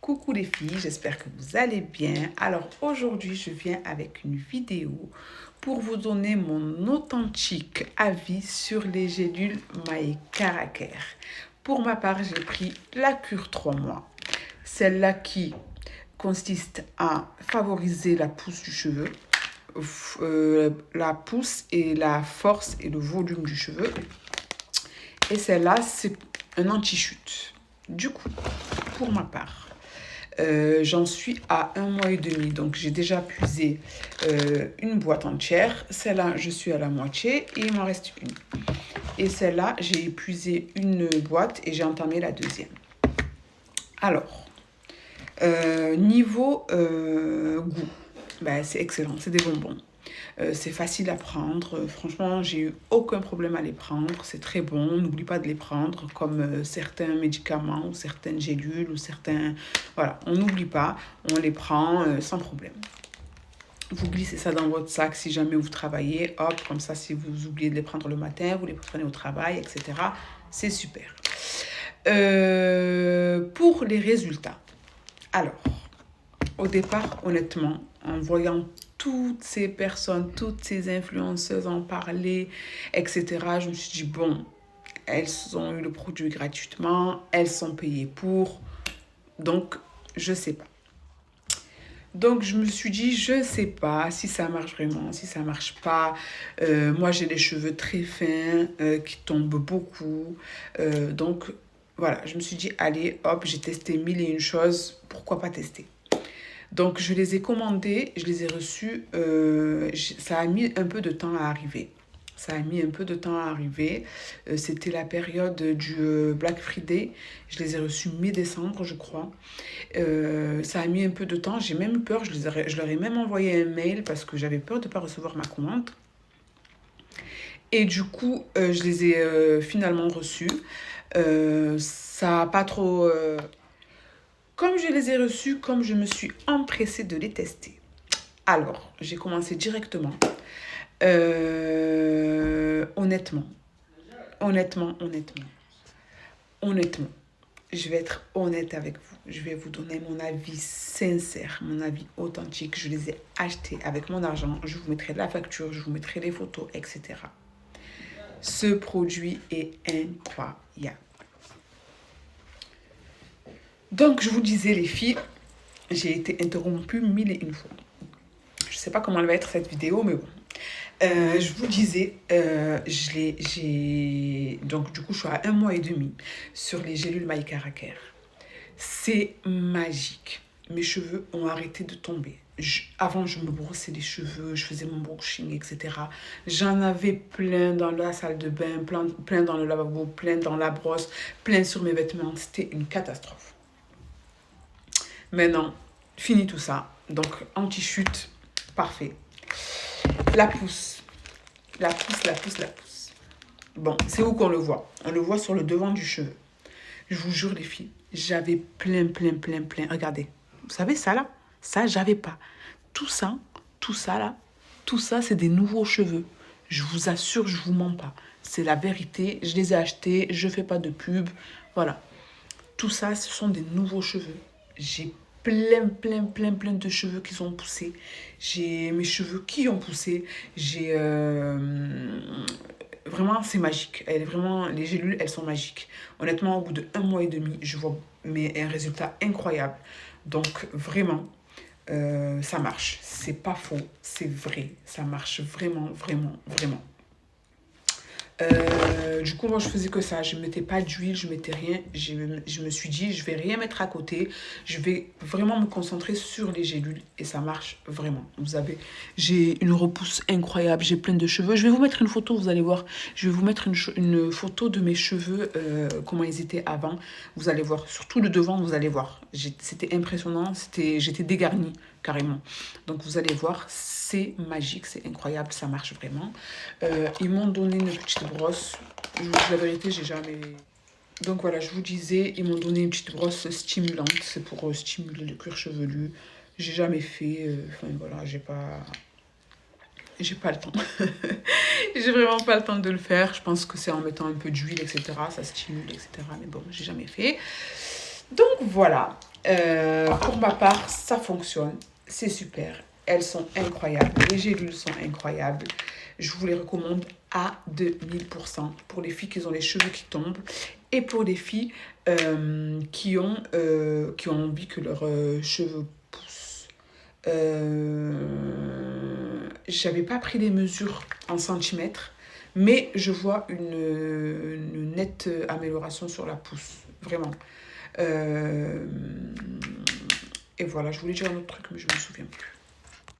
Coucou les filles, j'espère que vous allez bien. Alors aujourd'hui, je viens avec une vidéo pour vous donner mon authentique avis sur les gélules My Caraker. Pour ma part, j'ai pris la cure 3 mois. Celle-là qui consiste à favoriser la pousse du cheveu, la pousse et la force et le volume du cheveu. Et celle-là, c'est un anti-chute. Du coup, pour ma part, j'en suis à 1 mois et demi. Donc, j'ai déjà puisé une boîte entière. Celle-là, je suis à la moitié et il m'en reste une. Et celle-là, j'ai épuisé une boîte et j'ai entamé la deuxième. Alors, niveau goût, ben, c'est excellent, c'est des bonbons. C'est facile à prendre. Franchement, j'ai eu aucun problème à les prendre. C'est très bon. N'oublie pas de les prendre comme certains médicaments ou certaines gélules ou certains... Voilà, on n'oublie pas. On les prend sans problème. Vous glissez ça dans votre sac si jamais vous travaillez. Hop, comme ça, si vous oubliez de les prendre le matin, vous les prenez au travail, etc. C'est super. Pour les résultats. Alors, au départ, honnêtement, en voyant toutes ces personnes, toutes ces influenceuses en parler, etc., je me suis dit, bon, elles ont eu le produit gratuitement, elles sont payées pour, donc je sais pas. Donc je me suis dit, je sais pas si ça marche vraiment, si ça marche pas. Moi j'ai les cheveux très fins qui tombent beaucoup. Donc voilà, je me suis dit, allez, hop, j'ai testé 1001 choses, pourquoi pas tester. Donc, je les ai commandés, je les ai reçus. Ça a mis un peu de temps à arriver. C'était la période du Black Friday. Je les ai reçus mi-décembre, je crois. Ça a mis un peu de temps. J'ai même eu peur. Je leur ai même envoyé un mail parce que j'avais peur de ne pas recevoir ma commande. Et du coup, je les ai finalement reçus. Ça n'a pas trop... Comme je les ai reçus, comme je me suis empressée de les tester. Alors, j'ai commencé directement. Honnêtement, je vais être honnête avec vous. Je vais vous donner mon avis sincère, mon avis authentique. Je les ai achetés avec mon argent. Je vous mettrai la facture, je vous mettrai les photos, etc. Ce produit est incroyable. Donc, je vous disais, les filles, j'ai été interrompue 1001 fois. Je ne sais pas comment elle va être cette vidéo, mais bon. Je vous disais, donc du coup, je suis à 1 mois et demi sur les gélules My Caraker. C'est magique. Mes cheveux ont arrêté de tomber. Avant, je me brossais les cheveux, je faisais mon brushing, etc. J'en avais plein dans la salle de bain, plein dans le lavabo, plein dans la brosse, plein sur mes vêtements. C'était une catastrophe. Maintenant, fini tout ça. Donc, anti-chute, parfait. La pousse. Bon, c'est où qu'on le voit? On le voit sur le devant du cheveu. Je vous jure, les filles, j'avais plein. Regardez, vous savez ça là? Ça, j'avais pas. Tout ça, c'est des nouveaux cheveux. Je vous assure, je vous mens pas. C'est la vérité. Je les ai achetés, je fais pas de pub. Voilà. Tout ça, ce sont des nouveaux cheveux. J'ai plein de cheveux qui sont poussés. J'ai mes cheveux qui ont poussé. J'ai... Vraiment, c'est magique. Les gélules, elles sont magiques. Honnêtement, au bout de 1 mois et demi, je vois un résultat incroyable. Donc, vraiment, ça marche. C'est pas faux, c'est vrai. Ça marche vraiment. Du coup, moi, je faisais que ça. Je ne mettais pas d'huile, je ne mettais rien. Je me suis dit, je ne vais rien mettre à côté. Je vais vraiment me concentrer sur les gélules et ça marche vraiment. J'ai une repousse incroyable, j'ai plein de cheveux. Je vais vous mettre une photo, vous allez voir. Je vais vous mettre une photo de mes cheveux, comment ils étaient avant. Vous allez voir, surtout le devant, vous allez voir. C'était impressionnant, j'étais dégarnie carrément. Donc, vous allez voir, c'est magique, c'est incroyable, ça marche vraiment. Ils m'ont donné une petite brosse. Je vous dis la vérité, j'ai jamais... Donc voilà, je vous disais, ils m'ont donné une petite brosse stimulante. C'est pour stimuler le cuir chevelu. J'ai jamais fait... Enfin voilà, j'ai pas le temps. J'ai vraiment pas le temps de le faire. Je pense que c'est en mettant un peu d'huile, etc. Ça stimule, etc. Mais bon, j'ai jamais fait. Donc voilà. Pour ma part, ça fonctionne. C'est super. Elles sont incroyables. Les gélules sont incroyables. Je vous les recommande à 2000% pour les filles qui ont les cheveux qui tombent et pour les filles qui ont envie que leurs cheveux poussent. J'avais pas pris les mesures en centimètres, mais je vois une nette amélioration sur la pousse. Vraiment. Euh, et voilà, je voulais dire un autre truc, mais je ne me souviens plus.